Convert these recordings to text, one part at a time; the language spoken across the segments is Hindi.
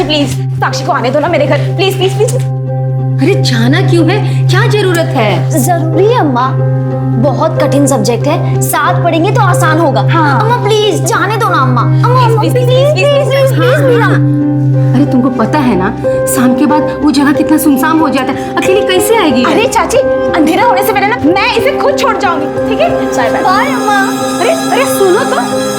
चाची प्लीज साक्षी को आने दो ना मेरे घर, प्लीज प्लीज प्लीज। अरे जाना क्यों है, क्या जरूरत है? जरूरी है अम्मा, बहुत कठिन सब्जेक्ट है, साथ पढ़ेंगे तो आसान होगा। हाँ। अम्मा प्लीज जाने दो ना अम्मा। अम्मा Please, please please, please please, please please, please Meera. अरे तुमको पता है ना, शाम के बाद वो जगह कितना सुनसान हो जाता है, अकेली कैसे आएगी? अरे चाची अंधेरा होने से पहले ना मैं इसे खुद छोड़ जाऊंगी, ठीक है? Bye bye. बाय अम्मा। अरे अरे सुनो तो।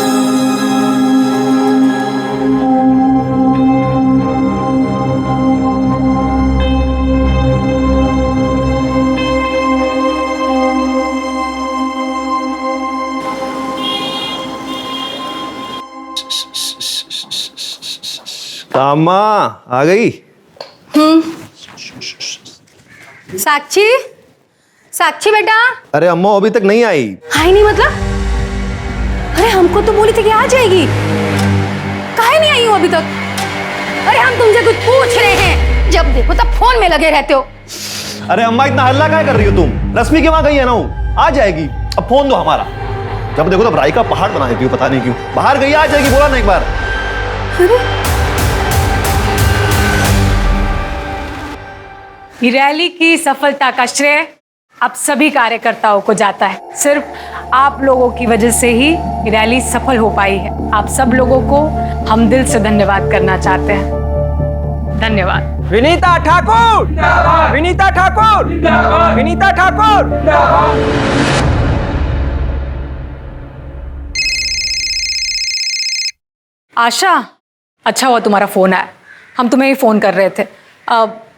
कामा आ गई? साक्षी, साक्षी बेटा। अरे अम्मा अभी तक नहीं आई। आई नहीं मतलब? अरे हमको तो बोली थी कि आ जाएगी, काहे नहीं आई हो अभी तक? अरे हम तुमसे कुछ पूछ रहे हैं, जब देखो तब फोन में लगे रहते हो। अरे अम्मा इतना हल्ला क्या कर रही हो तुम? रश्मि के वहां गई है ना, वो आ जाएगी। अब फोन दो हमारा, जब देखो तब राई का पहाड़ बना देती हो, पता नहीं क्यों। बाहर गई, आ जाएगी, बोला ना एक बार। रैली की सफलता का श्रेय अब सभी कार्यकर्ताओं को जाता है। सिर्फ आप लोगों की वजह से ही रैली सफल हो पाई है। आप सब लोगों को हम दिल से धन्यवाद करना चाहते हैं। धन्यवाद। विनीता ठाकुर, विनीता ठाकुर, विनीता ठाकुर। आशा, अच्छा हुआ तुम्हारा फोन आया, हम तुम्हें ही फोन कर रहे थे।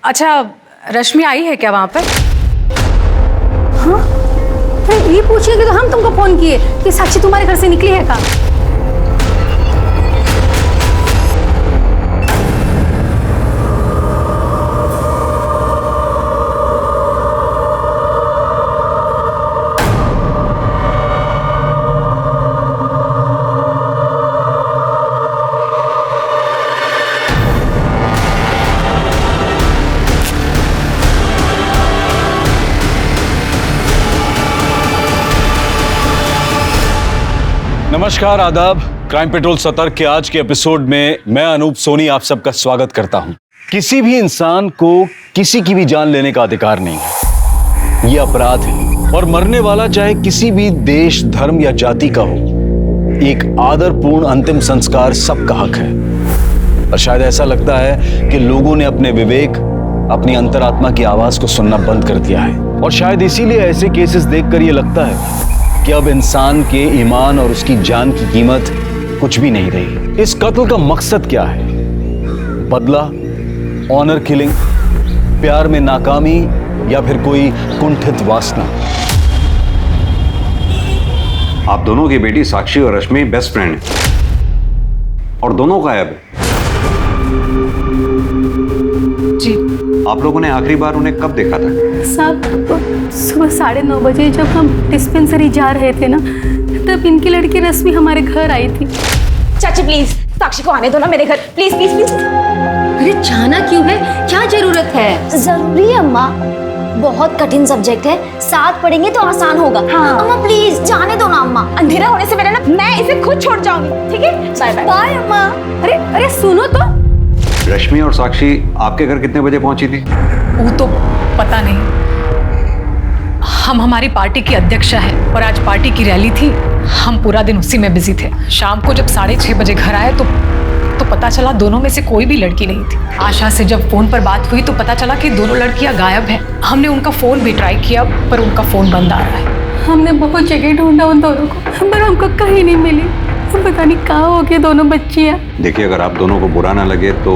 अच्छा, रश्मि आई है क्या वहां पे? हाँ? अरे ये पूछिए कि तो हम तुमको फोन किए कि साक्षी तुम्हारे घर से निकली है का? नमस्कार, आदाब। क्राइम पेट्रोल सतर्क के आज के एपिसोड में मैं अनूप सोनी आप सबका स्वागत करता हूं। किसी भी इंसान को किसी की भी जान लेने का अधिकार नहीं है, यह अपराध है। और मरने वाला चाहे किसी भी देश, धर्म या जाति का हो, एक आदरपूर्ण अंतिम संस्कार सबका हक है। और शायद ऐसा लगता है कि लोगों ने अपने विवेक, अपनी अंतरात्मा की आवाज को सुनना बंद कर दिया है। और शायद इसीलिए ऐसे केसेस देखकर यह लगता है कि अब इंसान के ईमान और उसकी जान की कीमत कुछ भी नहीं रही। इस कत्ल का मकसद क्या है? बदला, ऑनर किलिंग, प्यार में नाकामी या फिर कोई कुंठित वासना? आप दोनों की बेटी साक्षी और रश्मि बेस्ट फ्रेंड है और दोनों गायब है। जी। आप लोगों ने आखिरी बार उन्हें कब देखा था? साहब, सुबह 9:30 बजे जब हम डिस्पेंसरी जा रहे थे ना, तब इनकी लड़की रश्मि हमारे घर आई थी। चाची प्लीज साक्षी को आने दो ना मेरे घर, प्लीज प्लीज प्लीज। अरे जाना क्यों है, क्या जरूरत है? जरूरी है अम्मा, बहुत कठिन सब्जेक्ट है, साथ पढ़ेंगे तो आसान होगा। हाँ। अम्मा प्लीज जाने दो ना अम्मा। अंधेरा होने से पहले ना मैं इसे खुद छोड़ जाऊंगी, ठीक है? Bye bye. बाय अम्मा। अरे अरे सुनो तो। रश्मि और साक्षी आपके घर कितने बजे पहुंची थी? वो तो पता नहीं। हम हमारी पार्टी की अध्यक्षा है और आज पार्टी की रैली थी, हम पूरा दिन उसी में बिजी थे। शाम को जब 6:30 बजे घर आए तो पता चला दोनों में से कोई भी लड़की नहीं थी। आशा से जब फोन पर बात हुई तो पता चला कि दोनों लड़कियां गायब हैं। हमने उनका फोन भी ट्राई किया पर उनका फोन बंद आ रहा है। हमने बहुत जगह ढूंढा उन दोनों को, पर हमको कहीं नहीं मिली। पता नहीं कहाँ हो गई दोनों बच्चियां। देखिए, अगर आप दोनों को बुरा ना लगे तो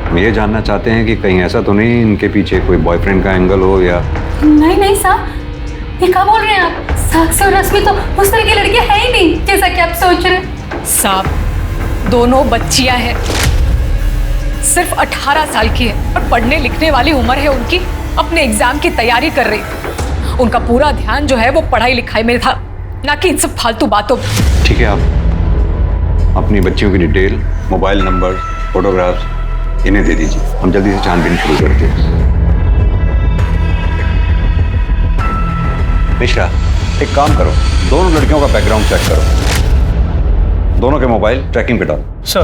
हम ये जानना चाहते हैं कि कहीं ऐसा तो नहीं इनके पीछे कोई बॉयफ्रेंड का एंगल हो या? नहीं नहीं साहब, ये क्या बोल रहे हैं आप? साक्षी और रश्मि तो उस तरह की लड़कियां है ही नहीं जैसा कि आप सोच रहे हैं। साहब, दोनों बच्चियां हैं, सिर्फ 18 साल की है और पढ़ने लिखने वाली उम्र है उनकी। अपने एग्जाम की तैयारी कर रही थी। उनका पूरा ध्यान जो है वो पढ़ाई लिखाई में था, ना कि इन सब फालतू बातों। ठीक है, आप अपनी बच्चियों की डिटेल, मोबाइल नंबर, फोटोग्राफ्स इन्हें दे दीजिए। हम जल्दी से छानबीन शुरू करते हैं। मिश्रा, एक काम करो, दोनों लड़कियों का बैकग्राउंड चेक करो, दोनों के मोबाइल ट्रैकिंग पे डालो। सर।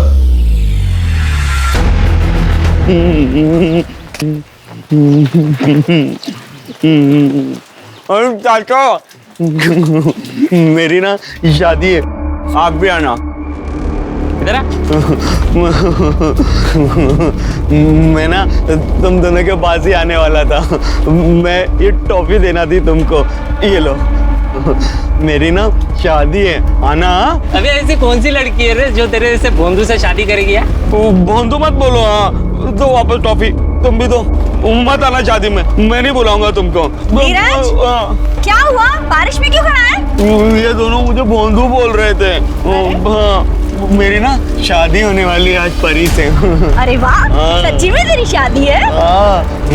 और चाचा मेरी ना शादी है, आप भी आना। इधर आ। मैं ना तुम दोनों के पास ही आने वाला था। मैं ये टॉफी देना थी तुमको, ये लो। मेरी ना शादी है, आना। अबे ऐसी कौन सी लड़की है रे जो तेरे जैसे भोंदू से शादी करेगी यार? भोंदू मत बोलो। हाँ तो वापस टॉफी, तुम भी दो। मत आना शादी में, मैं नहीं बुलाऊंगा तुमको। नीरज, क्या हुआ? बारिश में क्यों खड़ा है? ये दोनों मुझे भोंदू बोल रहे थे। हाँ, मेरी ना शादी होने वाली है आज परी से। अरे वाह, सच्ची में तेरी शादी है?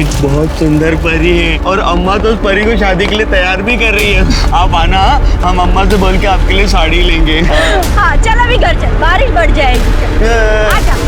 एक बहुत सुंदर परी है और अम्मा तो उस परी को शादी के लिए तैयार भी कर रही है। आप आना, हम अम्मा से बोल के आपके लिए साड़ी लेंगे। हाँ चल अभी घर चल, बारिश बढ़ जाएगी। आजा।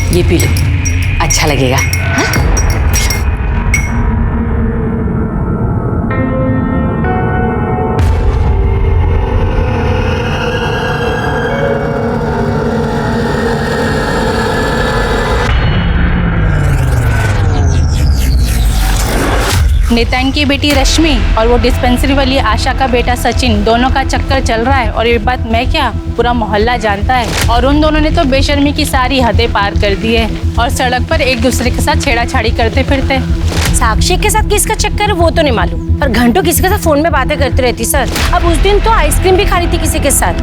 ये पी लो, अच्छा लगेगा। हाँ? नितिन की बेटी रश्मि और वो डिस्पेंसरी वाली आशा का बेटा सचिन, दोनों का चक्कर चल रहा है। और ये बात मैं क्या, पूरा मोहल्ला जानता है। और उन दोनों ने तो बेशर्मी की सारी हदें पार कर दी है और सड़क पर एक दूसरे के साथ छेड़ाछाड़ी करते फिरते। साक्षी के साथ किसका चक्कर है वो तो नहीं मालूम, पर घंटों किसी के साथ फोन में बातें करती रहती सर। अब उस दिन तो आइसक्रीम भी खा रही थी किसी के साथ,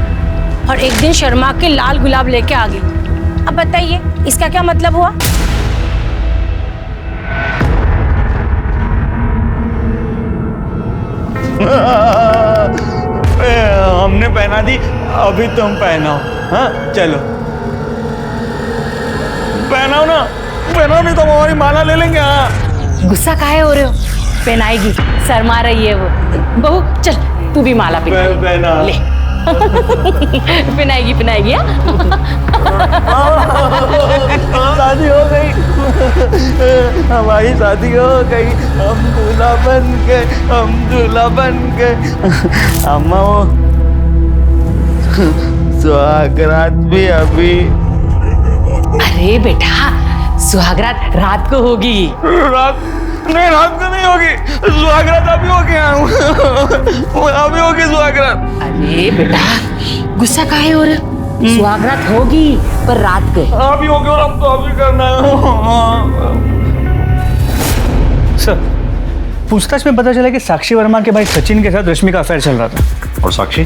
और एक दिन शर्मा के लाल गुलाब लेके आ गई। अब बताइए इसका क्या मतलब हुआ? हमने पहना दी, अभी तुम पहनाओ। हाँ चलो पहनाओ ना, पहनाओ नहीं तो हमारी माला ले लेंगे। हाँ गुस्सा काहे हो रहे हो? पहनाएगी, शर्मा रही है वो। बहू चल तू भी माला पहना ले। पहनाएगी पहनाएगी। शादी हो गई, हमारी शादी हो गई, हम दूल्हा बन गए, हम दूल्हा बन गए। अम्मा वो सुहागरात भी अभी। अरे बेटा सुहागरात रात को होगी। रात नहीं, रात को नहीं होगी सुहागरात, अभी हो गया। अभी होगी सुहागरात। अरे बेटा गुस्सा काहे हो रहे? सुहागरात होगी पर रात को। अभी होगी और अब तो अभी करना है। सर, पूछताछ में पता चला कि साक्षी वर्मा के भाई सचिन के साथ रश्मि का अफेयर चल रहा था। और साक्षी?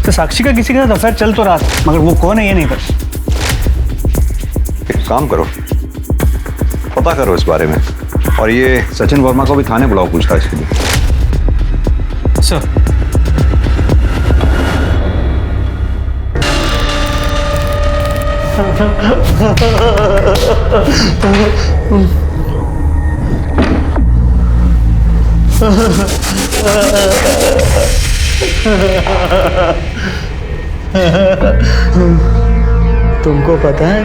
तो साक्षी का किसी के साथ अफेयर चल तो रहा था, मगर वो कौन है ये नहीं पता। एक काम करो, पता करो इस बारे में, और ये सचिन वर्मा को भी थाने बुलाओ पूछताछ के लिए। सर तुमको पता है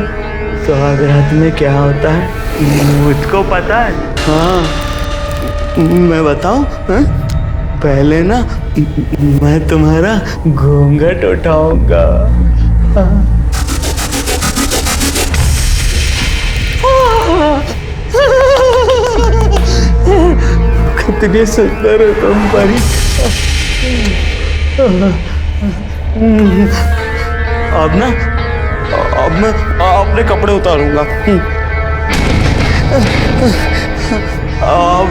सुहागरात में क्या होता है? मुझको पता है। हाँ मैं बताऊं? पहले ना मैं तुम्हारा घूंघट उठाऊंगा। कितनी सुंदर हो तुम परी। अब ना, अब मैं अपने कपड़े उतारूंगा। अब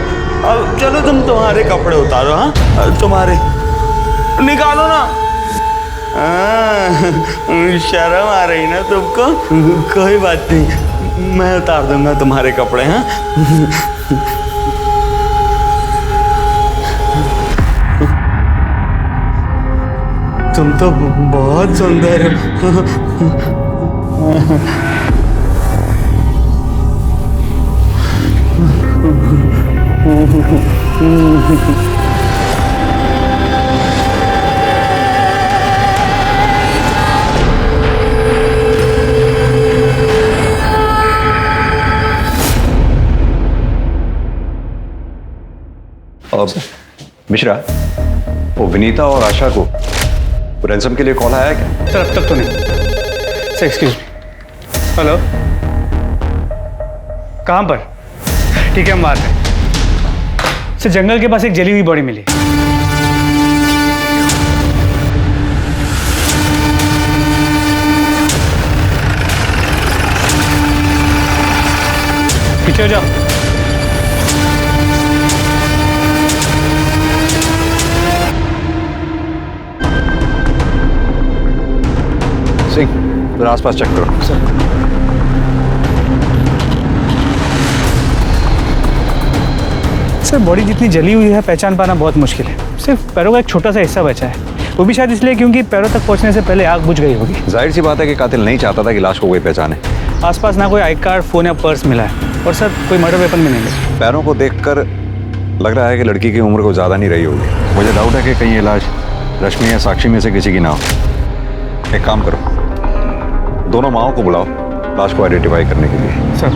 चलो तुम तुम्हारे कपड़े उतारो। हाँ तुम्हारे निकालो ना। शर्म आ रही ना तुमको? कोई बात नहीं, मैं उतार दूंगा तुम्हारे कपड़े। हाँ तुम तो बहुत सुंदर हो। मिश्रा, वो विनीता और आशा को रैंसम के लिए कॉल आया क्या? सर अब तक तो नहीं। Sir excuse me. हेलो, कहाँ पर? ठीक है, हम बात हैं। सर जंगल के पास एक जली हुई बॉडी मिली। पीछे हो जाओ। सिंह, फिर आसपास चेक करो। सर बॉडी जितनी जली हुई है पहचान पाना बहुत मुश्किल है। सिर्फ पैरों का एक छोटा सा हिस्सा बचा है, वो भी शायद इसलिए क्योंकि पैरों तक पहुंचने से पहले आग बुझ गई होगी। जाहिर सी बात है कि कातिल नहीं चाहता था कि लाश को कोई पहचाने। आसपास ना कोई आई कार्ड, फोन या पर्स मिला है, और सर कोई मर्डर वेपन भी नहीं मिला। पैरों को देखकर लग रहा है कि लड़की की उम्र को ज़्यादा नहीं रही होगी। मुझे डाउट है कि कहीं ये लाश रश्मि या साक्षी में से किसी की ना हो। एक काम करो, दोनों माओं को बुलाओ लाश को आइडेंटिफाई करने के लिए। सर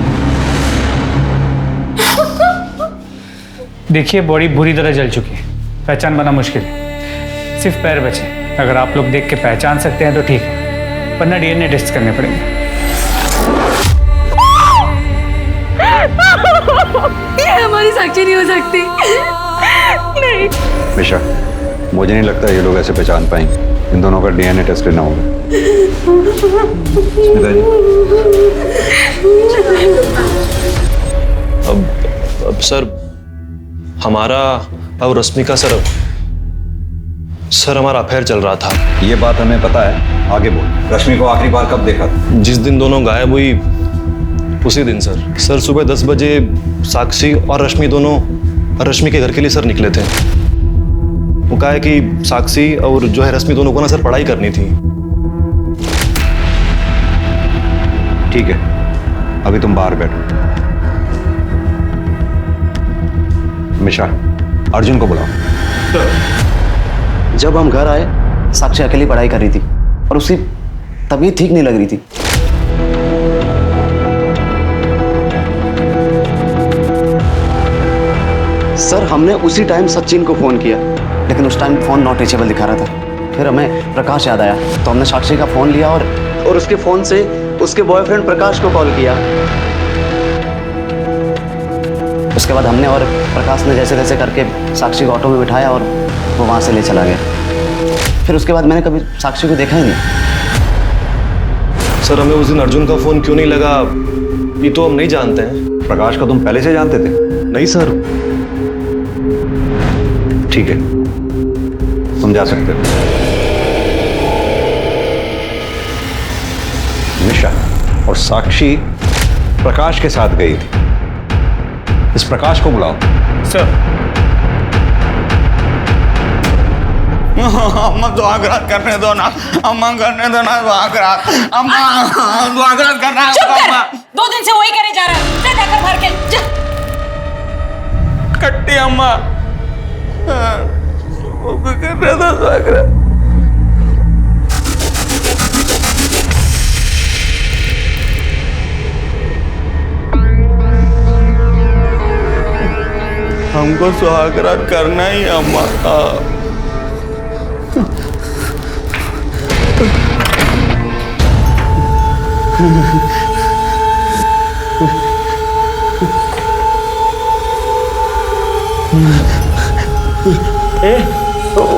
देखिए, बॉडी बुरी तरह जल चुकी है, पहचान पाना मुश्किल है। सिर्फ पैर बचे। अगर आप लोग देख के पहचान सकते हैं तो ठीक है, वरना डीएनए टेस्ट करने पड़ेंगे। ये हमारी साक्षी नहीं हो सकती। नहीं मिश्रा, मुझे नहीं लगता ये लोग ऐसे पहचान पाएंगे। इन दोनों का डीएनए टेस्ट लेना होगा। अब सर हमारा और रश्मि का सर हमारा अफेयर चल रहा था। ये बात हमें पता है, आगे बोल। रश्मि को आखिरी बार कब देखा था? जिस दिन दोनों गायब हुई उसी दिन सर सुबह 10 बजे साक्षी और रश्मि दोनों रश्मि के घर के लिए सर निकले थे। वो कहा है कि साक्षी और जो है रश्मि दोनों को ना सर पढ़ाई करनी थी। ठीक है, अभी तुम बाहर बैठो। मिश्रा, अर्जुन को बुलाओ। जब हम घर आए, साक्षी अकेली पढ़ाई कर रही थी और उसकी तबीयत ठीक नहीं लग रही थी। सर हमने उसी टाइम सचिन को फोन किया, लेकिन उस टाइम फोन नॉट रीचेबल दिखा रहा था। फिर हमें प्रकाश याद आया, तो हमने साक्षी का फोन लिया और उसके फोन से उसके बॉयफ्रेंड प्रकाश को कॉल किया। उसके बाद हमने और प्रकाश ने जैसे तैसे करके साक्षी को ऑटो में बिठाया और वो वहाँ से ले चला गया। फिर उसके बाद मैंने कभी साक्षी को देखा ही नहीं। सर हमें उस दिन अर्जुन का फोन क्यों नहीं लगा ये तो हम नहीं जानते हैं। प्रकाश को तुम पहले से जानते थे? नहीं सर। ठीक है, तुम जा सकते हो। मिश्रा और साक्षी प्रकाश के साथ गई थी। इस प्रकाश को बुलाओ। सर अम्मा दुआगरात करने दो ना, अम्मा करने दो ना दुआगरात। अम्मा दुआगरात करना है अम्मा। 2 दिन से वही करे जा रहा है। जा जाकर भर के जा। कट्टी अम्मा वो करने दो दुआगरात। हमको सुहागरात करना ही अम्मा का।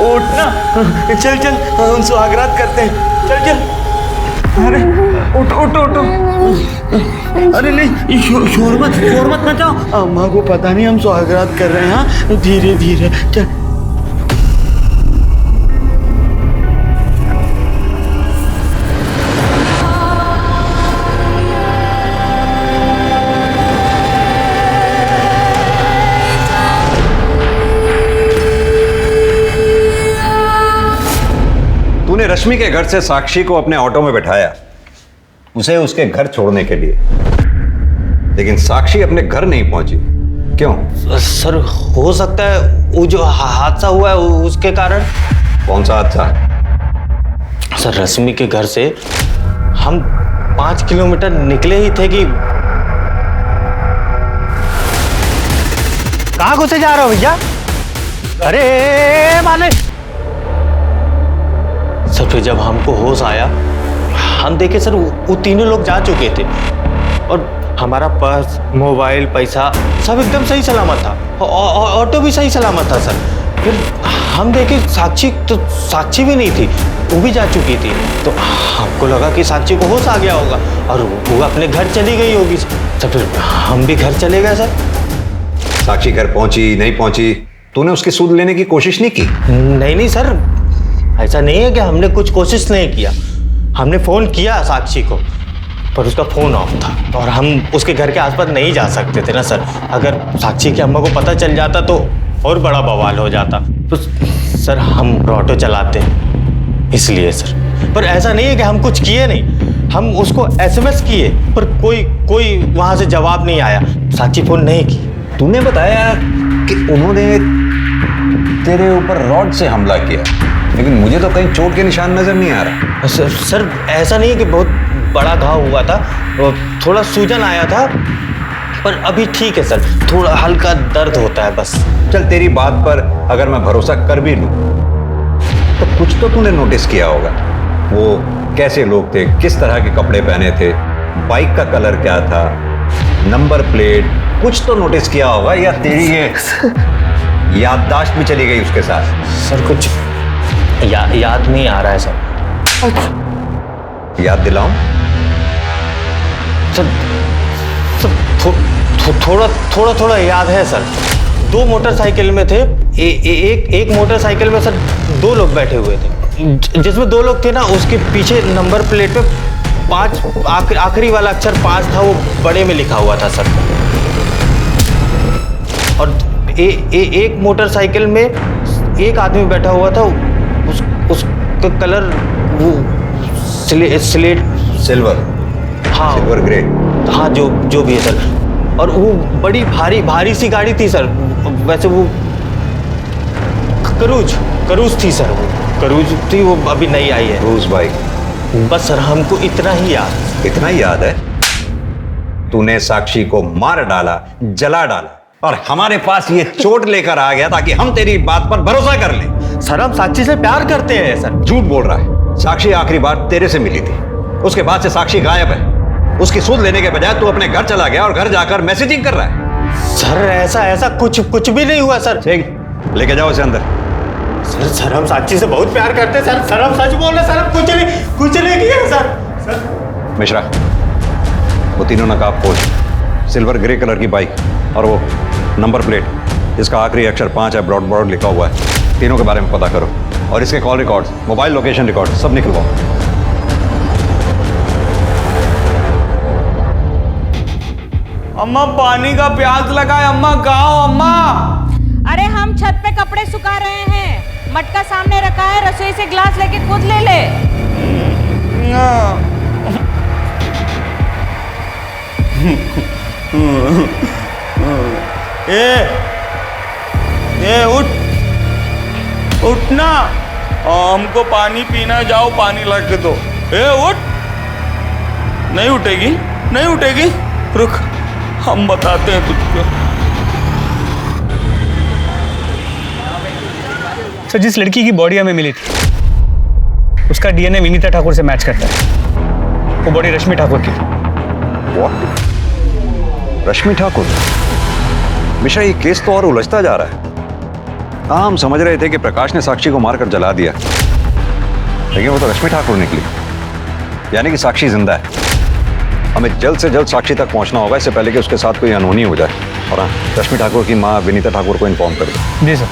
उठना, चल चल हम सुहागरात करते हैं। चल चल, अरे उठो उठो उठो। अरे नहीं, शोर मत मचाओ। अम्मा को पता नहीं हम सुहागरात कर रहे हैं। हाँ धीरे धीरे चल। तूने रश्मि के घर से साक्षी को अपने ऑटो में बैठाया, उसे उसके घर छोड़ने के लिए, लेकिन साक्षी अपने घर नहीं पहुंची, क्यों? सर हो सकता है वो जो हादसा हुआ है उसके कारण। कौन सा हादसा? सर रश्मि के घर से हम 5 किलोमीटर निकले ही थे कि कहाँ घुसे जा रहे हो भैया? अरे मालिक! सर फिर जब हमको होश आया, हम देखे सर वो तीनों लोग जा चुके थे और हमारा पर्स, मोबाइल, पैसा सब एकदम सही सलामत था। ऑटो भी सही सलामत था सर। फिर हम देखे साक्षी भी नहीं थी, वो भी जा चुकी थी। तो हमको लगा कि साक्षी को होश आ गया होगा और वो अपने घर चली गई होगी। तो फिर हम भी घर चले गए सर। साक्षी घर पहुंची नहीं पहुंची, तूने उसकी सूद लेने की कोशिश नहीं की? नहीं सर, ऐसा नहीं है कि हमने कुछ कोशिश नहीं किया। हमने फोन किया साक्षी को, पर उसका फोन ऑफ था और हम उसके घर के आसपास नहीं जा सकते थे ना सर। अगर साक्षी की अम्मा को पता चल जाता तो और बड़ा बवाल हो जाता। तो सर हम ऑटो चलाते हैं इसलिए सर। पर ऐसा नहीं है कि हम कुछ किए नहीं, हम उसको SMS किए पर कोई वहां से जवाब नहीं आया। साक्षी फोन नहीं की। तूने बताया कि उन्होंने तेरे ऊपर रॉड से हमला किया, लेकिन मुझे तो कहीं चोट के निशान नजर नहीं आ रहा। सर ऐसा नहीं है कि बहुत बड़ा घाव हुआ था, थोड़ा सूजन आया था, पर अभी ठीक है सर। थोड़ा हल्का दर्द होता है बस। चल तेरी बात पर अगर मैं भरोसा कर भी लूं तो कुछ तो तूने नोटिस किया होगा। वो कैसे लोग थे, किस तरह के कपड़े पहने थे, बाइक का कलर क्या था, नंबर प्लेट, कुछ तो नोटिस किया होगा। या तेरी ये याददाश्त भी चली गई उसके साथ? सर कुछ याद नहीं आ रहा है सर। याद दिलाऊं? सर थोड़ा याद है सर। 2 मोटरसाइकिल में थे। एक मोटरसाइकिल में सर 2 लोग बैठे हुए थे। जिसमें 2 लोग थे ना, उसके पीछे नंबर प्लेट पे 5 आखिरी वाला अक्षर 5 था, वो बड़े में लिखा हुआ था सर। और एक मोटरसाइकिल में एक आदमी बैठा हुआ था, उसका कलर वो स्लेट सिल्वर। हाँ सिल्वर ग्रे। हाँ जो भी है सर। और वो बड़ी भारी सी गाड़ी थी सर। वैसे वो करूज थी सर। वो करूज थी, वो अभी नई आई है। Cruise bike. बस सर हमको इतना ही याद है। तूने साक्षी को मार डाला, जला डाला और हमारे पास ये चोट लेकर आ गया ताकि हम तेरी बात पर भरोसा कर लें। सर हम साक्षी से प्यार करते हैं सर। झूठ बोल रहा है। साक्षी आखिरी बार तेरे से मिली थी, उसके बाद से साक्षी गायब है। उसकी सूद लेने के बजाय तू अपने घर चला गया और घर जाकर मैसेजिंग कर रहा है। सर ऐसा कुछ भी नहीं हुआ सर। ठीक, लेके जाओ इसे अंदर। सर हम साक्षी से बहुत प्यार करते हैं सर। सर हम सच बोल रहे हैं सर, हम कुछ नहीं किया सर। मिश्रा, वो तीनों नकाबपोश, सिल्वर ग्रे कलर की बाइक और वो नंबर प्लेट इसका आखिरी अक्षर 5 है, ब्रॉड लिखा हुआ है। तीनों के बारे में पता करो और इसके call record, mobile location record सब निकलवाओ। अम्मा पानी का प्यास लगा है, अम्मा गाओ अम्मा। अरे हम छत पे कपड़े सुखा रहे हैं, मटका सामने रखा है, रसोई से ग्लास लेके खुद ले ले। ए उठ ना, हमको पानी पीना, जाओ पानी ला के दो। उठ। नहीं उठेगी, रुक हम बताते हैं तुझको। सर जिस लड़की की बॉडी हमें मिली थी उसका DNA विनीता ठाकुर से मैच करता है। वो बॉडी रश्मि ठाकुर की थी। रश्मि ठाकुर? मिश्रा, ये केस तो और उलझता जा रहा है। हम समझ रहे थे कि प्रकाश ने साक्षी को मारकर जला दिया, लेकिन वो तो रश्मि ठाकुर निकली। यानी कि साक्षी जिंदा है। हमें जल्द से जल्द साक्षी तक पहुंचना होगा, इससे पहले कि उसके साथ कोई अनहोनी हो जाए। और हाँ, रश्मि ठाकुर की माँ विनीता ठाकुर को इन्फॉर्म कर दो। जी सर।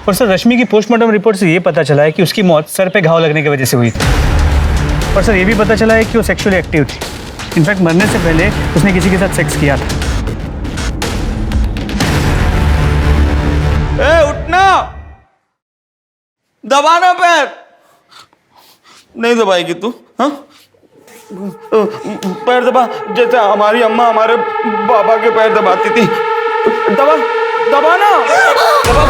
और सर रश्मि की पोस्टमार्टम रिपोर्ट से ये पता चला है कि उसकी मौत सर पे घाव लगने की वजह से हुई थी। और सर ये भी पता चला है कि वो सेक्सुअली एक्टिव थी। इनफैक्ट मरने से पहले उसने किसी के साथ सेक्स किया था। उठना, दबाना पैर। नहीं दबाएगी तू? हाँ, पैर दबा, जैसे हमारी अम्मा हमारे बाबा के पैर दबाती थी। दबा दबा ना, दबा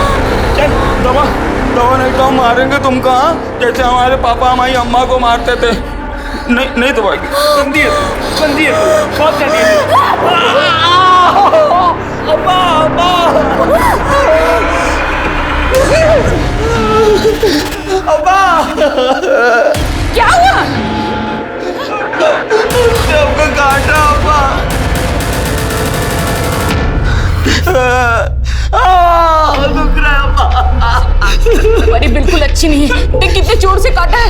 चल दबा दबा, नहीं तो हम मारेंगे तुमको। हाँ, जैसे हमारे पापा हमारी अम्मा को मारते थे। नहीं नहीं दबाएगी, गंदी है बहुत गंदी है। अम्मा अम्मा अम्मा, क्या हुआ? सबको काटा अम्मा। दुख रहा है अम्मा। परी बिल्कुल अच्छी नहीं है, देख कितने जोर से काटा है।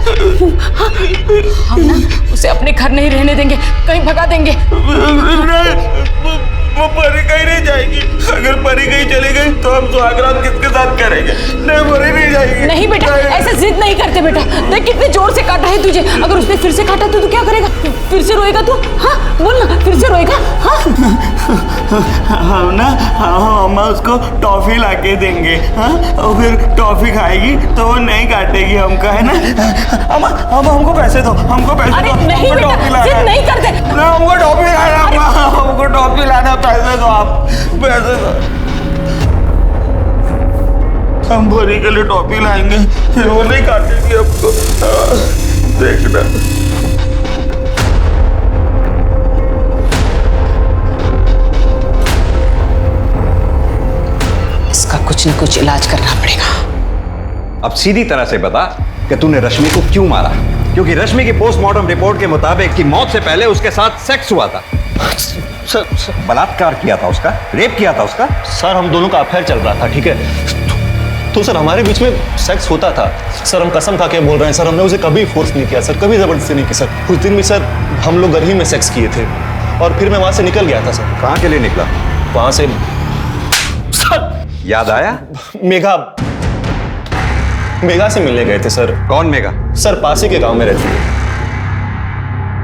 हम ना उसे अपने घर नहीं रहने देंगे, कहीं भगा देंगे। वो परी कहीं नहीं जाएगी। अगर परी कहीं चली गई तो हम सुहागरात किसके साथ करेंगे? नहीं, परी नहीं जाएगी। नहीं बेटा, ऐसे जिद नहीं करते बेटा। देख कितने जोर से काटा है तुझे। अगर उसने फिर से काटा तो तू क्या करेगा? फिर से रोएगा तू? हाँ बोल ना, फिर से रोएगा? हाँ हम ना अम्मा उसको टॉफी लाके देंगे। हाँ, और फिर टॉफी खाएगी तो वो नहीं काटेगी हमको, है ना? अम्मा हमको पैसे दो, हमको पैसे दो। अरे नहीं बेटा, जिद नहीं करते। हमको टॉफी लाना, हमको टॉफी लाना, पैसे दो आप, पैसे दो। हम भोरी के लिए टॉफी लाएंगे, फिर वो नहीं काटेगी हमको। देखना। इसका कुछ न कुछ इलाज करना पड़ेगा। अब सीधी तरह से बता कि तूने रश्मि को क्यों मारा? क्योंकि रश्मि की पोस्टमार्टम रिपोर्ट के मुताबिक कि मौत से पहले उसके साथ सेक्स हुआ था। सर बलात्कार किया था उसका, रेप किया था उसका। सर हम दोनों का अफेयर चल रहा था, ठीक है? तो सर हमारे बीच में सेक्स होता था। सर हम कसम खा के बोल रहे हैं सर, हमने उसे कभी फोर्स नहीं किया सर, कभी जबरदस्ती नहीं की सर। उस दिन भी सर हम लोग घर ही में सेक्स किए थे और फिर मैं वहां से निकल गया था सर। कहाँ के लिए निकला? वहां से याद आया? मेघा से मिलने गए थे सर। कौन मेघा? सर पास ही के गांव में रहती है,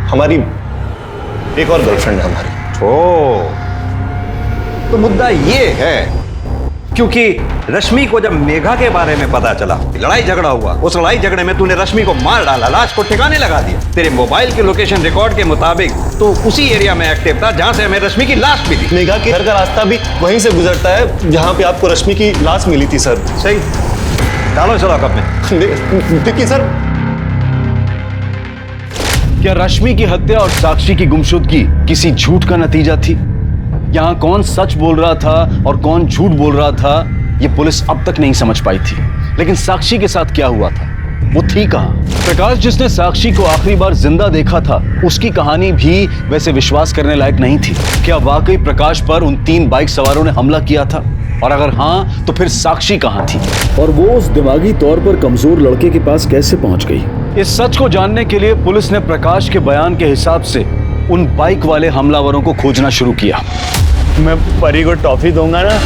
हमारी एक और गर्लफ्रेंड है हमारी। ओ, तो मुद्दा ये है क्योंकि रश्मि को जब मेघा के बारे में पता चला, लड़ाई झगड़ा हुआ, उस लड़ाई झगड़े में तूने रश्मि को मार डाला, लाश को ठिकाने लगा दिया। तेरे मोबाइल के लोकेशन रिकॉर्ड के मुताबिक तो उसी एरिया में एक्टिव था जहां से हमें रश्मि की लाश मिली। मेघा के घर का रास्ता भी वहीं से गुजरता है जहां पे आपको रश्मि की लाश मिली थी सर। सही, डालो चलो कब में। देखिए सर, क्या रश्मि की हत्या और साक्षी की गुमशुदगी किसी झूठ का नतीजा थी? यहां कौन सच बोल रहा था और कौन झूठ बोल रहा था, यह पुलिस अब तक नहीं समझ पाई थी। लेकिन साक्षी के साथ क्या हुआ था, वो थी कहां? प्रकाश जिसने साक्षी को आखिरी बार जिंदा देखा था, उसकी कहानी भी वैसे विश्वास करने लायक नहीं थी। क्या वाकई प्रकाश पर उन 3 बाइक सवारों ने हमला किया था? और अगर हां, तो फिर साक्षी कहां थी? और वो उस दिमागी तौर पर कमजोर लड़के के पास कैसे पहुंच गई? इस सच को जानने के लिए पुलिस ने प्रकाश के बयान के हिसाब से उन बाइक वाले हमलावरों को खोजना शुरू किया। मैं परी को टॉफी दूंगा ना,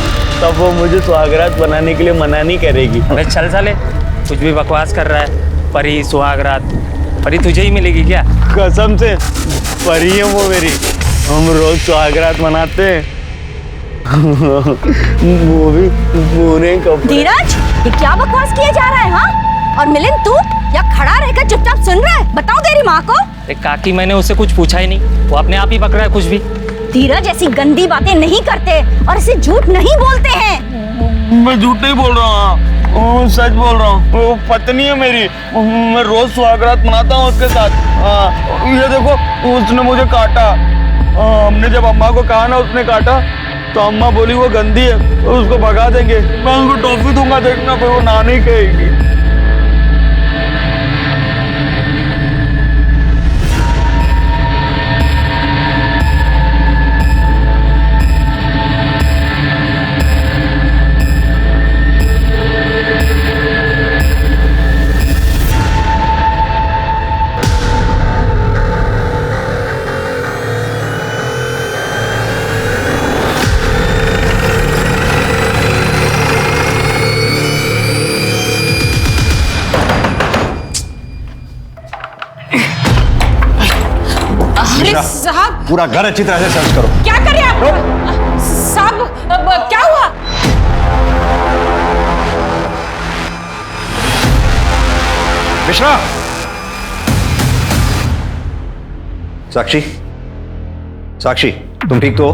तब वो मुझे सुहागरात बनाने के लिए मना नहीं करेगी। अबे चल साले, कुछ भी बकवास कर रहा है। परी सुहागरात, परी तुझे ही मिलेगी क्या? कसम से परी है वो मेरी, हम रोज सुहागरात मनाते हैं। वो भी पूरे कपड़े। धीरज, ये क्या बकवास किया जा रहा है? हाँ, और मिलिंद तू या खड़ा रहकर चुपचाप सुन रहा है? बताओ तेरी माँ को। काकी मैंने उससे कुछ पूछा ही नहीं, वो अपने आप ही बक रहा है कुछ भी। धीरज ऐसी गंदी बातें नहीं करते और ऐसे झूठ नहीं बोलते हैं। मैं झूठ नहीं बोल रहा हूँ, सच बोल रहा हूँ। वो पत्नी है मेरी, मैं रोज सुहागरात मनाता हूँ उसके साथ। ये देखो, उसने मुझे काटा। हमने जब अम्मा को कहा ना उसने काटा, तो अम्मा बोली वो गंदी है, उसको भगा देंगे। मैं उनको टॉफी दूंगा, देखना फिर वो ना नहीं कहेगी। साहब, पूरा घर अच्छी तरह से सर्च करो। क्या कर रहे हैं आप? साहब क्या हुआ? मिश्रा, साक्षी, साक्षी तुम ठीक तो हो?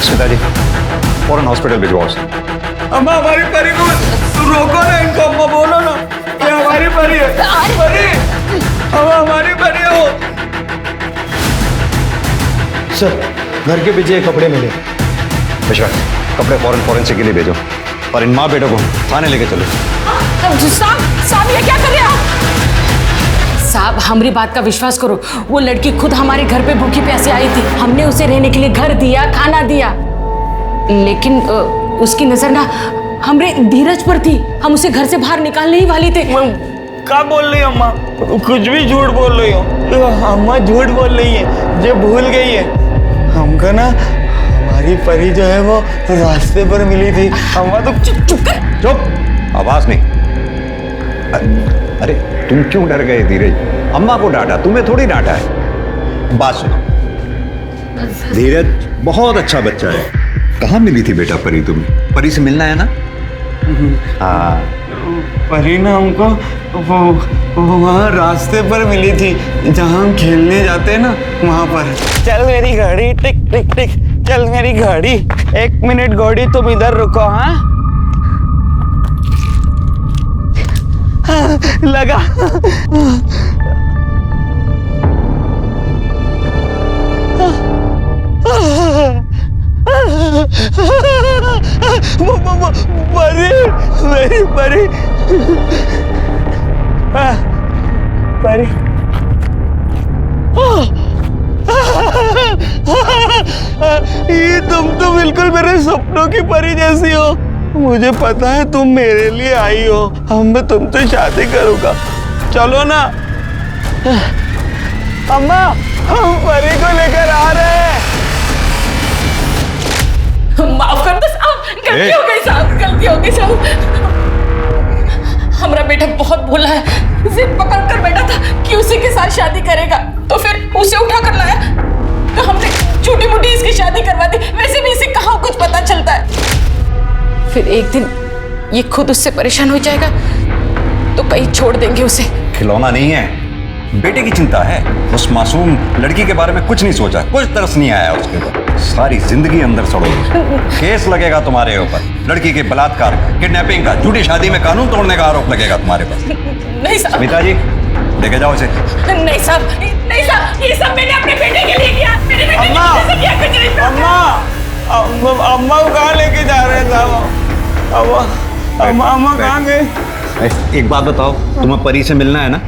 स्मिता जी फौरन हॉस्पिटल भिजवाओ उसे। अम्मा हमारी परी को रोको ना, इनको अम्मा बोलो ना, ये हमारी परी है। परी, अम्मा हमारी परी है वो। सर घर के पीछे कपड़े मिले। मिश्रा कपड़े फौरन फॉरेंसिक के लिए भेजो और इन माँ बेटों को थाने लेके चलो। साहब ये क्या कर रहे हो आप? साहब हमारी बात का विश्वास करो, वो लड़की खुद हमारे घर पे भूखी प्यासी आई थी। हमने उसे रहने के लिए घर दिया, खाना दिया, लेकिन उसकी नजर ना हमरे धीरज पर थी। हम उसे घर से बाहर निकालने ही वाले थे। क्या बोल रही हो अम्मा? कुछ भी झूठ बोल रही हो अम्मा, झूठ बोल रही है, जो भूल गई है हमको ना। हमारी परी जो है वो रास्ते पर मिली थी अम्मा। तो चुप कर। चुप, आवाज नहीं। अरे तुम क्यों डर गए धीरज? अम्मा को डांटा, तुम्हें थोड़ी डांटा है। बात सुनो, धीरज बहुत अच्छा बच्चा है। कहाँ मिली थी बेटा परी तुम्हें? परी से मिलना है ना? हाँ परी ना हमको वो वहाँ रास्ते पर मिली थी, जहाँ हम खेलने जाते हैं ना, वहाँ पर। चल मेरी गाड़ी, टिक टिक टिक, चल मेरी गाड़ी। 1 मिनट गाड़ी, तुम इधर रुको। हाँ लगा। परी, मेरी परी, परी। ये तुम तो बिल्कुल मेरे सपनों की परी जैसी हो। मुझे पता है तुम मेरे लिए आई हो। मैं तुमसे शादी करूंगा, चलो ना। अम्मा हम परी को लेकर आ रहे हैं। माफ कर दो साहब, गलती हो गई साहब, गलती हो गई साहब। हमारा बेटा बहुत भोला है, जिद पकड़ कर बैठा था कि उसी के साथ शादी करेगा, तो फिर उसे उठा कर लाया, तो हमने छोटी मोटी इसकी शादी करवा दी। वैसे भी इसे कहाँ कुछ पता चलता है। फिर एक दिन ये खुद उससे परेशान हो जाएगा तो कहीं छोड़ देंगे उसे। खिलौना नहीं है, बेटे की चिंता है। उस मासूम लड़की के बारे में कुछ नहीं सोचा, कुछ तरस नहीं आया उसके ऊपर। सारी जिंदगी अंदर सड़ोगे। केस लगेगा तुम्हारे ऊपर, लड़की के बलात्कार का, किडनैपिंग का, झूठी शादी में कानून तोड़ने का आरोप लगेगा तुम्हारे पास। नहीं साहब। स्मिता जी लेके जाओ इसे। नहीं साहब, नहीं साहब, ये सब मैंने अपने बेटे के लिए किया। मेरे बेटे के लिए सब किया कुछ नहीं। अम्मा को कहाँ लेके जा रहे थे? अम्मा कहाँ गए? एक बात बताओ, तुम्हें परी से मिलना है ना?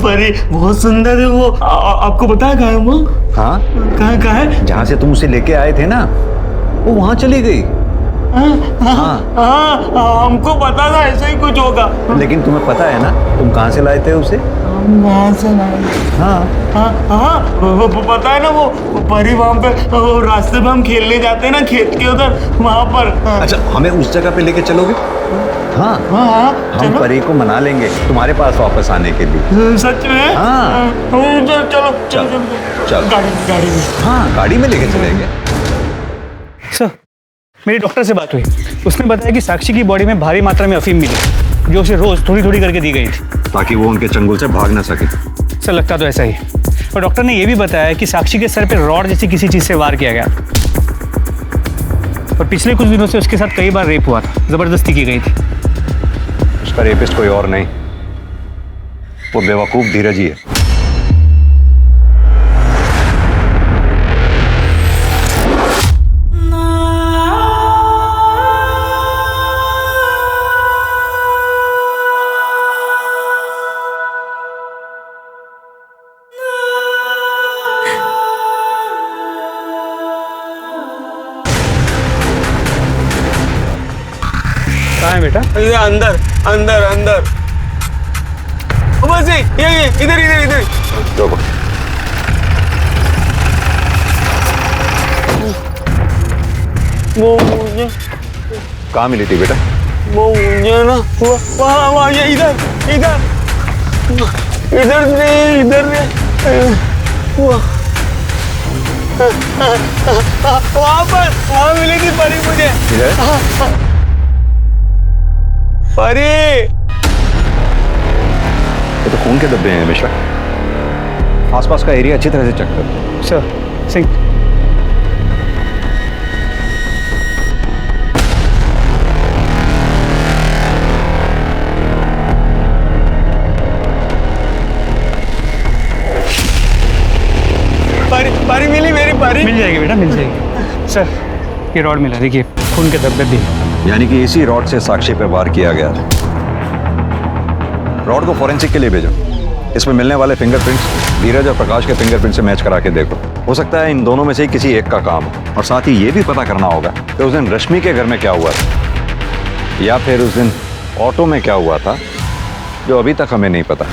परी बहुत सुंदर है वो। आपको पता है कहाँ है वो? हाँ कहाँ है? जहाँ से तुम उसे लेके आए थे ना, वो वहाँ चली गई। हाँ हमको पता था ऐसा ही कुछ होगा। लेकिन तुम्हें पता है ना तुम कहाँ से लाए थे उसे? वहाँ से लाए। हाँ वो पता है ना, वो परी वहाँ पे, वो रास्ते पे हम खेलने जाते हैं ना, खेत के उधर, वहाँ पर। अच्छा हमें उस जगह पे लेके चलोगे? हाँ हम परी को मना लेंगे तुम्हारे पास वापस आने के लिए। सच में? हाँ चलो चलो गाड़ी में। हाँ गाड़ी में लेके चलेंगे। सर मेरी डॉक्टर से बात हुई, उसने बताया कि साक्षी की बॉडी में भारी मात्रा में अफीम मिली, जो उसे रोज थोड़ी थोड़ी करके दी गई थी, ताकि वो उनके चंगुल से भाग ना सके। सर लगता तो ऐसा ही। और डॉक्टर ने यह भी बताया कि साक्षी के सर पे रॉड जैसी किसी चीज से वार किया गया, और पिछले कुछ दिनों से उसके साथ कई बार रेप हुआ था, जबरदस्ती की गई थी। उसका रेपिस्ट कोई और नहीं, वो बेवकूफ धीरज ही है। कहाँ है बेटा? अंदर अंदर अंदर। बस ये इधर इधर इधर। वो मुझे कहाँ मिली थी बेटा? वो मुझे ना वहाँ ये इधर इधर इधर नहीं, इधर नहीं, वहाँ पर, वहाँ मिली थी परी मुझे। परी, ये तो खून के धब्बे हैं मिश्रा। आसपास का एरिया अच्छी तरह से चेक करो। सर सिंह पारी मिली मेरी पारी। मिल जाएगी बेटा, मिल जाएगी। सर ये रॉड मिला, देखिए खून के धब्बे भी। यानी कि इसी रॉड से साक्षी पर वार किया गया था। रॉड को फॉरेंसिक के लिए भेजो। इसमें मिलने वाले फिंगरप्रिंट्स धीरज और प्रकाश के फिंगरप्रिंट से मैच करा के देखो। हो सकता है इन दोनों में से किसी एक का काम हो। और साथ ही ये भी पता करना होगा कि उस दिन रश्मि के घर में क्या हुआ था, या फिर उस दिन ऑटो में क्या हुआ था, जो अभी तक हमें नहीं पता।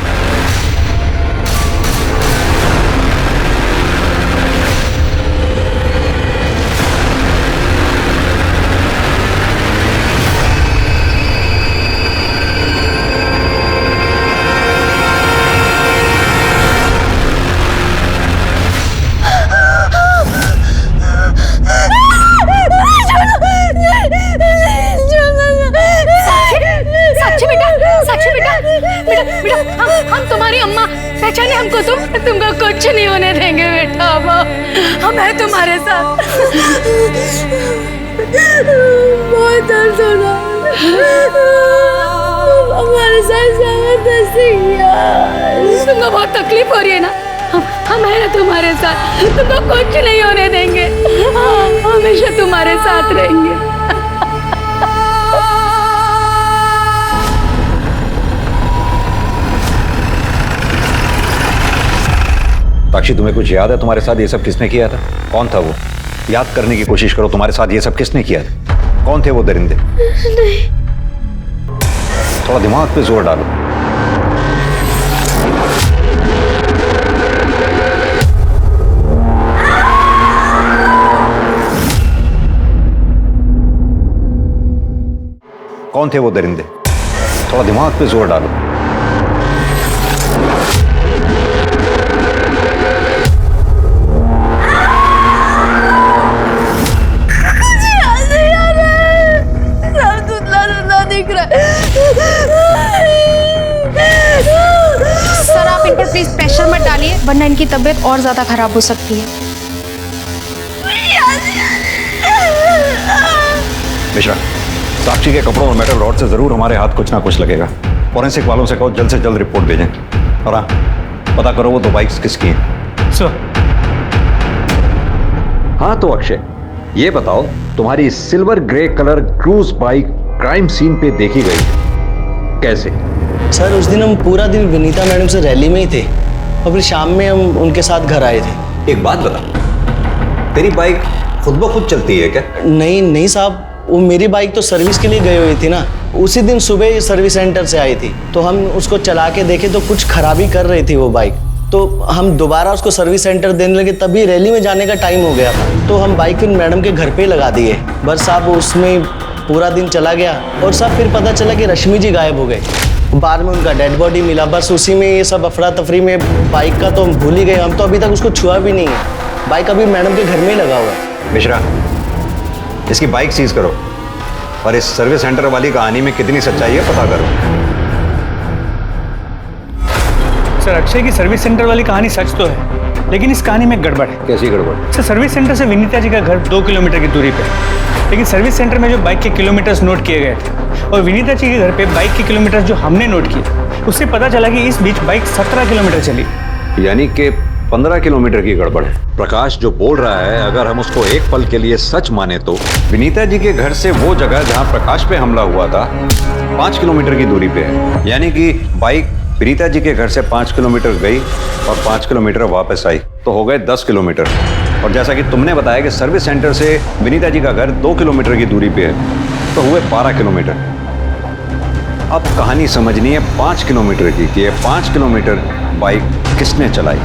हम तुम्हारी अम्मा, पहचाने हमको तुमको कुछ नहीं होने देंगे बेटा। हम हैं तुम्हारे साथ। बहुत दर्द हो रहा हमारे साथ, तुमको बहुत तकलीफ हो रही है ना, हम हैं ना तुम्हारे साथ, तुमको कुछ नहीं होने देंगे, हमेशा तुम्हारे साथ रहेंगे। साक्षी, तुम्हें कुछ याद है तुम्हारे साथ ये सब किसने किया था? कौन था वो? याद करने की कोशिश करो, तुम्हारे साथ ये सब किसने किया था? कौन थे वो दरिंदे? नहीं। थोड़ा दिमाग पे जोर डालो। कौन थे वो दरिंदे? थोड़ा दिमाग पे जोर डालो। सर आप इन पर प्लीज प्रेशर मत डालिए, वरना इनकी तबीयत और ज्यादा खराब हो सकती है। मिश्रा, साक्षी के कपड़ों और मेटल रॉड से जरूर हमारे हाथ कुछ ना कुछ लगेगा। फॉरेंसिक वालों से कहो जल्द से जल्द रिपोर्ट भेजें। और हाँ, पता करो वो दो बाइक्स किसकी हैं। सर। हाँ तो अक्षय, ये बताओ तुम्हारी silver grey colour cruise bike crime scene पे देखी गई कैसे? सर उस दिन हम पूरा दिन विनीता मैडम से रैली में ही थे और फिर शाम में हम उनके साथ घर आए थे। एक बात बता, तेरी बाइक खुद ब खुद चलती है क्या? नहीं साहब, वो मेरी बाइक तो सर्विस के लिए गई हुई थी ना। उसी दिन सुबह सर्विस सेंटर से आई थी, तो हम उसको चला के देखे तो कुछ खराबी कर रही थी वो बाइक। तो हम दोबारा उसको सर्विस सेंटर देने लगे, तभी रैली में जाने का टाइम हो गया था। तो हम बाइक फिर मैडम के घर पे लगा दिए। बस साहब उसमें पूरा दिन चला गया और सब फिर पता चला कि रश्मि जी गायब हो गए। बाद में उनका डेड बॉडी मिला। बस उसी में ये सब अफरा तफरी में बाइक का तो हम भूल ही गए। हम तो अभी तक उसको छुआ भी नहीं है। बाइक अभी मैडम के घर में ही लगा हुआ है। मिश्रा, इसकी बाइक सीज करो और इस सर्विस सेंटर वाली कहानी में कितनी सच्चाई है पता करो। सर अक्षय की सर्विस सेंटर वाली कहानी सच तो है, लेकिन इस कहानी में गड़बड़ है। कैसी गड़बड़? सर सर्विस सेंटर से विनीता जी का घर 2 किलोमीटर की दूरी पे है, लेकिन सर्विस सेंटर में जो बाइक के किलोमीटर्स नोट किए गए थे और विनीता जी के घर पे बाइक के किलोमीटर्स जो हमने नोट किए, उससे पता चला कि इस बीच बाइक 17 किलोमीटर चली। यानी कि 15 किलोमीटर की गड़बड़ है। प्रकाश जो बोल रहा है, अगर हम उसको एक पल के लिए सच माने तो विनीता जी के घर से वो जगह जहां प्रकाश पे हमला हुआ था 5 किलोमीटर की दूरी पे है। यानी कि बाइक विनीता जी के घर से 5 किलोमीटर गई और 5 किलोमीटर वापस आई, तो हो गए 10 किलोमीटर। और जैसा कि तुमने बताया कि सर्विस सेंटर से विनीता जी का घर 2 किलोमीटर की दूरी पे है, तो हुए 12 किलोमीटर। अब कहानी समझनी है 5 किलोमीटर की कि ये 5 किलोमीटर बाइक किसने चलाई।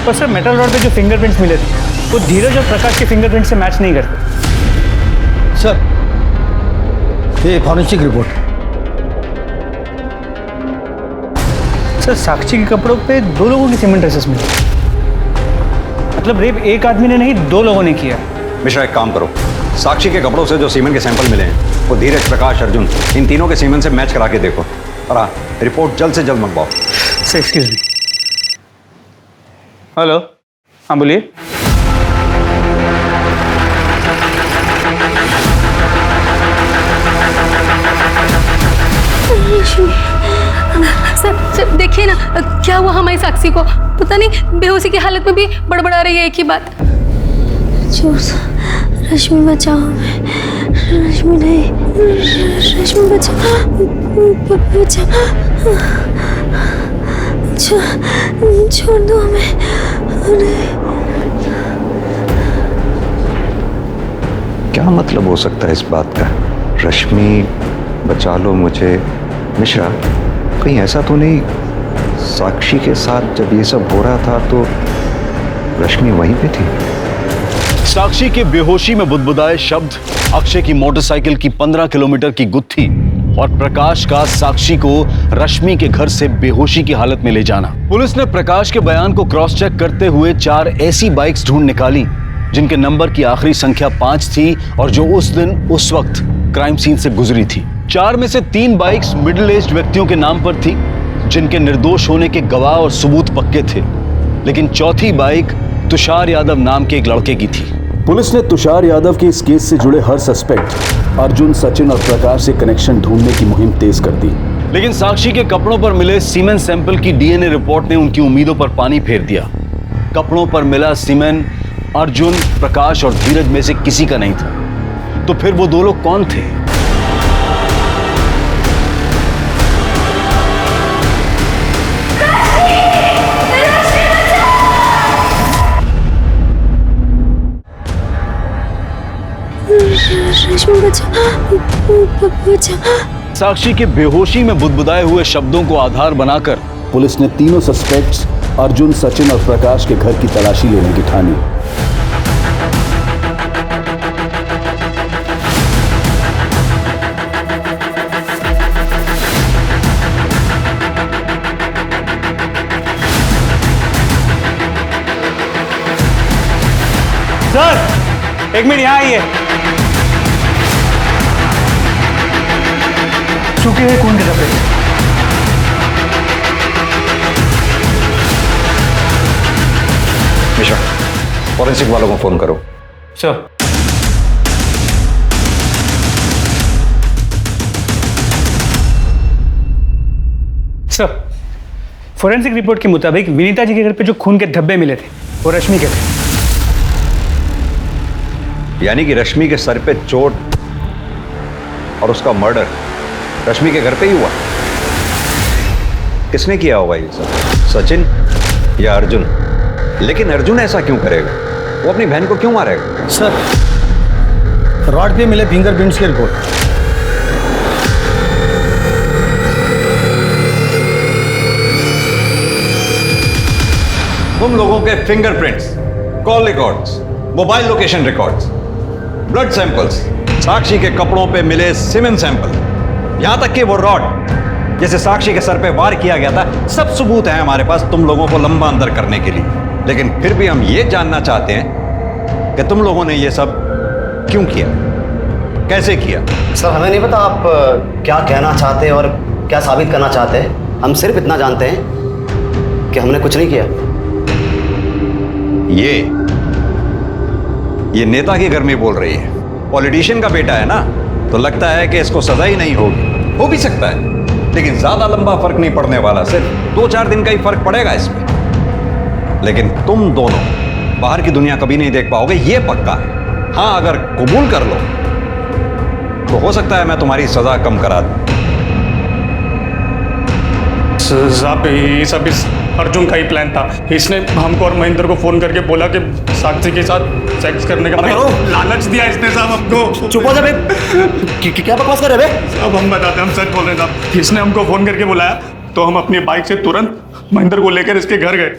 और सर मेटल रोड पे जो फिंगरप्रिंट्स मिले थे वो धीरज और प्रकाश के फिंगरप्रिंट से मैच नहीं करते। सर ये फॉरेंसिक रिपोर्ट। सर साक्षी के कपड़ों पे 2 लोगों की सीमेंट ट्रेसेस मिले, मतलब रेप एक आदमी ने नहीं 2 लोगों ने किया। मिश्रा एक काम करो, साक्षी के कपड़ों से जो सीमेंट के सैंपल मिले हैं वो धीरज, प्रकाश, अर्जुन, इन तीनों के सीमेंट से मैच करा के देखो। और हाँ, रिपोर्ट जल्द से जल्द मंगवाओ। Sir excuse me. हेलो, हाँ बोलिए। सर सर देखिए ना क्या हुआ हमारी साक्षी को, पता नहीं बेहोशी की हालत में भी बड़बड़ा रही है एक ही बात। रश्मि बचाओ, रश्मि नहीं, रश्मि बचाओ, छोड़ दो हमें। क्या मतलब हो सकता है इस बात का? रश्मि बचा लो मुझे। मिश्रा, कहीं ऐसा तो नहीं साक्षी के साथ जब ये सब हो रहा था तो रश्मि वहीं पे थी? साक्षी के बेहोशी में बुदबुदाए शब्द, अक्षय की मोटरसाइकिल की 15 किलोमीटर की गुत्थी और प्रकाश का साक्षी को रश्मि के घर से बेहोशी की हालत में ले जाना। पुलिस ने प्रकाश के बयान को क्रॉस चेक करते हुए 4 ऐसी बाइक्स ढूंढ निकाली जिनके नंबर की आखिरी संख्या 5 थी और जो उस दिन उस वक्त क्राइम सीन से गुजरी थी। 4 में से 3 बाइक्स मिडिल एज्ड व्यक्तियों के नाम पर थी जिनके निर्दोष होने के गवाह और सबूत पक्के थे, लेकिन चौथी बाइक तुषार यादव नाम के एक लड़के की थी। पुलिस ने तुषार यादव के इस केस से जुड़े हर सस्पेक्ट अर्जुन, सचिन और प्रकाश से कनेक्शन ढूंढने की मुहिम तेज कर दी। लेकिन साक्षी के कपड़ों पर मिले सीमेन सैंपल की डीएनए रिपोर्ट ने उनकी उम्मीदों पर पानी फेर दिया। कपड़ों पर मिला सीमेन अर्जुन, प्रकाश और धीरज में से किसी का नहीं था। तो फिर वो 2 लोग कौन थे? साक्षी के बेहोशी में बुदबुदाए हुए शब्दों को आधार बनाकर पुलिस ने तीनों सस्पेक्ट्स अर्जुन, सचिन और प्रकाश के घर की तलाशी लेने की ठानी। सर एक मिनट यहाँ आइए। चुके हैं खून के धब्बे। मिश्रा, फॉरेंसिक वालों को फोन करो। सर। सर, फोरेंसिक रिपोर्ट के मुताबिक विनीता जी के घर पे जो खून के धब्बे मिले थे वो रश्मि के थे। यानी कि रश्मि के सर पे चोट और उसका मर्डर रश्मि के घर पे ही हुआ। किसने किया होगा ये सब? सचिन या अर्जुन? लेकिन अर्जुन ऐसा क्यों करेगा? वो अपनी बहन को क्यों मारेगा? सर, रॉड पे मिले फिंगरप्रिंट्स की रिपोर्ट। तुम लोगों के fingerprints, call records, mobile location records, blood samples, Sakshi के कपड़ों पे मिले सीमेन सैंपल, यहां तक कि वो रॉड जैसे साक्षी के सर पे वार किया गया था, सब सबूत है हमारे पास तुम लोगों को लंबा अंदर करने के लिए। लेकिन फिर भी हम ये जानना चाहते हैं कि तुम लोगों ने ये सब क्यों किया, कैसे किया? सर हमें नहीं पता आप क्या कहना चाहते हैं और क्या साबित करना चाहते हैं। हम सिर्फ इतना जानते हैं कि हमने कुछ नहीं किया। ये नेता के घर में बोल रही है, पॉलिटिशियन का बेटा है ना, तो लगता है कि इसको सजा ही नहीं होगी। हो भी सकता है, लेकिन ज्यादा लंबा फर्क नहीं पड़ने वाला, सिर्फ 2-4 दिन का ही फर्क पड़ेगा इसमें। लेकिन तुम दोनों बाहर की दुनिया कभी नहीं देख पाओगे, ये पक्का है। हाँ, अगर कबूल कर लो तो हो सकता है मैं तुम्हारी सजा कम करा दूं। साहब ये सब इस अर्जुन का ही प्लान था। इसने हमको और महेंद्र को फोन करके बोला कि साक्षी के साथ सेक्स करने का लालच दिया इसने साहब हमको। चुप हो जा बे। क्या बकवास कर रहे हैं? साहब हम बताते हैं, हम सच बोल रहे हैं साहब। इसने हमको फोन करके बुलाया तो हम अपनी बाइक से तुरंत महेंद्र को लेकर इसके घर गए।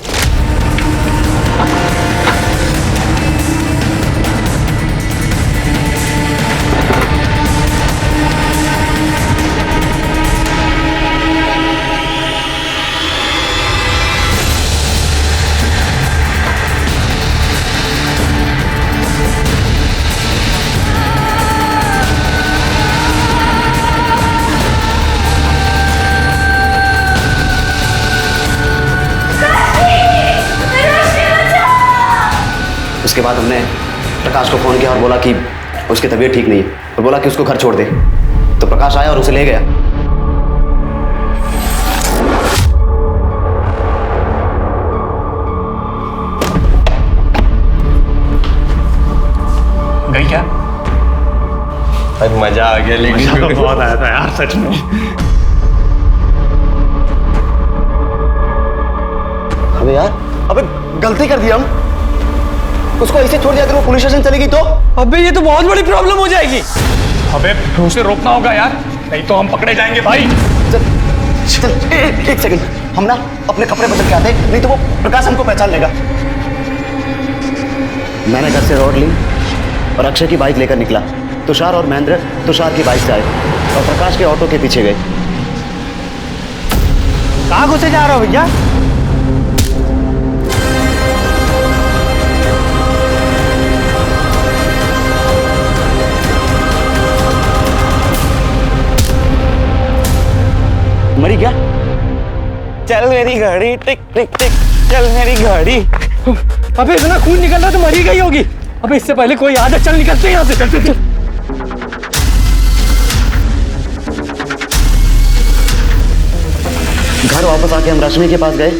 उसके बाद हमने प्रकाश को फ़ोन किया और बोला कि उसकी तबीयत ठीक नहीं है, और बोला कि उसको घर छोड़ दे। तो प्रकाश आया और उसे ले गया। गई क्या? भाई मजा आ गया, लेकिन मजा तो बहुत आया था यार सच में। अबे यार, अबे गलती कर दी हम। उसको ऐसे छोड़ दिया, अगर वो पुलिस स्टेशन चलेगी तो? अबे ये तो बहुत बड़ी प्रॉब्लम हो जाएगी। अबे उसे रोकना होगा यार, नहीं तो हम पकड़े जाएंगे भाई। चल एक सेकंड, हम ना अपने कपड़े बदल के आते, नहीं तो वो प्रकाश हमको पहचान लेगा। मैंने घर से रोड ली और अक्षय की बाइक लेकर निकला। तुषार और महेंद्र तुषार की बाइक से आए और प्रकाश के ऑटो के पीछे गए। कहाँ घुसे जा रहे हो भैया? मरी क्या? चल मेरी गाड़ी, टिक टिक टिक, चल मेरी गाड़ी। अबे इतना खून निकल रहा तो मरी गई होगी। अबे इससे पहले कोई आ जाए, चल निकलते हैं यहाँ से, चल चल चल। घर वापस आके हम रश्मि के पास गए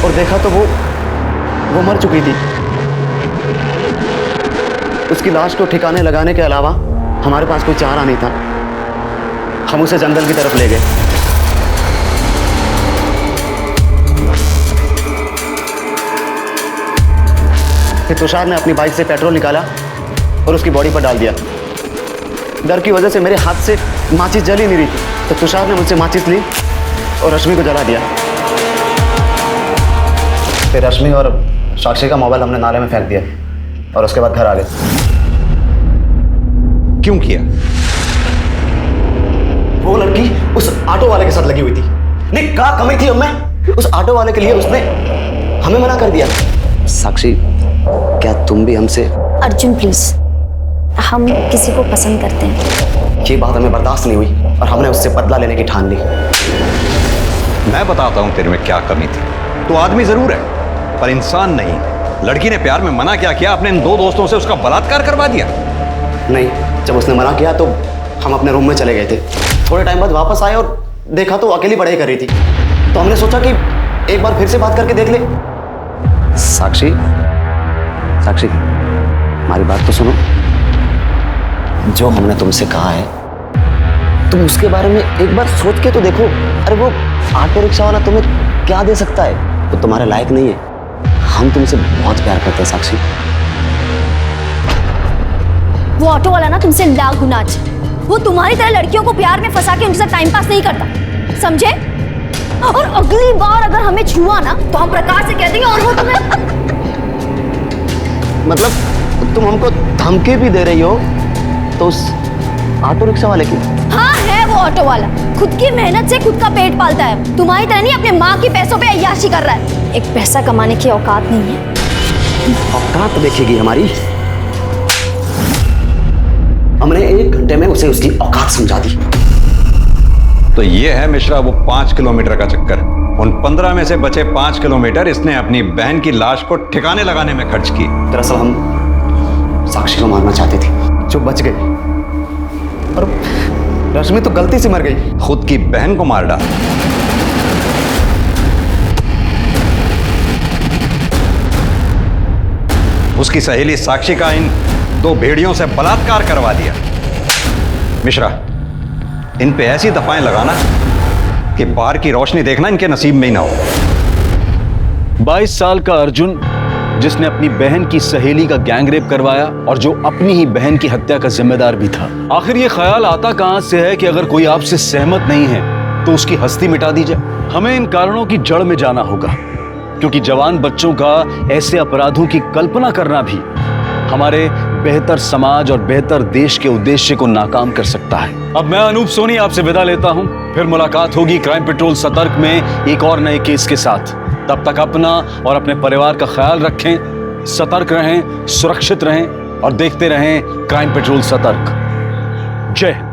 और देखा तो वो मर चुकी थी। उसकी लाश को ठिकाने लगाने के अलावा हमारे पास कोई चारा नहीं था। हम उसे जंगल की तरफ ले गए। फिर तुषार ने अपनी बाइक से पेट्रोल निकाला और उसकी बॉडी पर डाल दिया। डर की वजह से मेरे हाथ से माचिस जल ही नहीं रही थी, तो तुषार ने मुझसे माचिस ली और रश्मि को जला दिया। फिर रश्मि और साक्षी का मोबाइल हमने नाले में फेंक दिया और उसके बाद घर आ गए। क्यों किया? वो लड़की उस ऑटो वाले के साथ लगी हुई थी। नहीं, क्या कमी थी हमें? उस ऑटो वाले के लिए उसने हमें मना कर दिया। साक्षी, क्या तुम भी हमसे? अर्जुन प्लीज, हम किसी को पसंद करते हैं। ये बात हमें बर्दाश्त नहीं हुई और हमने उससे बदला लेने की ठान ली। मैं बताता हूं तेरे में क्या कमी थी। तो आदमी जरूर है पर इंसान नहीं। लड़की ने प्यार में मना क्या किया? अपने इन दो दोस्तों से उसका बलात्कार करवा दिया। नहीं, जब उसने मना किया तो हम अपने रूम में चले गए थे। थोड़े टाइम बाद वापस आए और देखा तो अकेली पढ़ाई कर रही थी। तो हमने सोचा कि एक बार फिर से बात करके देख ले। साक्षी, साक्षी, हमारी बात तो सुनो। जो हमने तुमसे कहा है तुम उसके बारे में एक बार सोच के तो देखो। अरे वो ऑटो रिक्शा वाला तुम्हें क्या दे सकता है? वो तुम्हारे लायक नहीं है। हम तुमसे बहुत प्यार करते हैं साक्षी। वो ऑटो वाला ना तुमसे लाख गुना अच्छा। वो तुम्हारी तरह लड़कियों को प्यार में फंसा के उनके साथ टाइम पास नहीं करता, समझे? और अगली बार अगर हमें छुआ ना तो हम प्रकाश से कह देंगे और वो तुम्हें मतलब तुम हमको धमकी भी दे रही हो तो उस ऑटो रिक्शा वाले की? हाँ, है वो ऑटो वाला। खुद की मेहनत से खुद का पेट पालता है। तुम्हारी तरह नहीं अपने माँ के पैसों पे अय्याशी कर रहा है। एक पैसा कमाने की औकात नहीं है। औकात देखेगी हमारी? हमने 1 घंटे में उसे उसकी औकात समझा दी। तो ये है मिश्रा वो 5 किलोमीटर का चक्कर। उन 15 में से बचे 5 किलोमीटर इसने अपनी बहन की लाश को ठिकाने लगाने में खर्च की। दरअसल हम साक्षी को मारना चाहते थे, जो बच गए। और रश्मि तो गलती से मर गई। खुद की बहन को मार डाला। उसकी सहेली साक्षी का इन 2 भेड़ियों से बलात्कार करवा दिया। मिश्रा, इन पे ऐसी दफाएं लगाना कि बाहर की रोशनी देखना इनके नसीब में ही ना हो। 22 साल का अर्जुन, जिसने अपनी बहन की सहेली का गैंगरेप करवाया और जो अपनी ही बहन की हत्या का जिम्मेदार भी था। आखिर ये ख्याल आता कहां से है कि अगर कोई आपसे सहमत नहीं है तो उसकी हस्ती मिटा दी जाए? हमें इन कारणों की जड़ में जाना होगा, क्योंकि जवान बच्चों का ऐसे अपराधों की कल्पना करना भी हमारे बेहतर समाज और बेहतर देश के उद्देश्य को नाकाम कर सकता है। अब मैं अनूप सोनी आपसे विदा लेता हूं। फिर मुलाकात होगी क्राइम पेट्रोल सतर्क में एक और नए केस के साथ। तब तक अपना और अपने परिवार का ख्याल रखें, सतर्क रहें, सुरक्षित रहें और देखते रहें क्राइम पेट्रोल सतर्क। जय हिंद।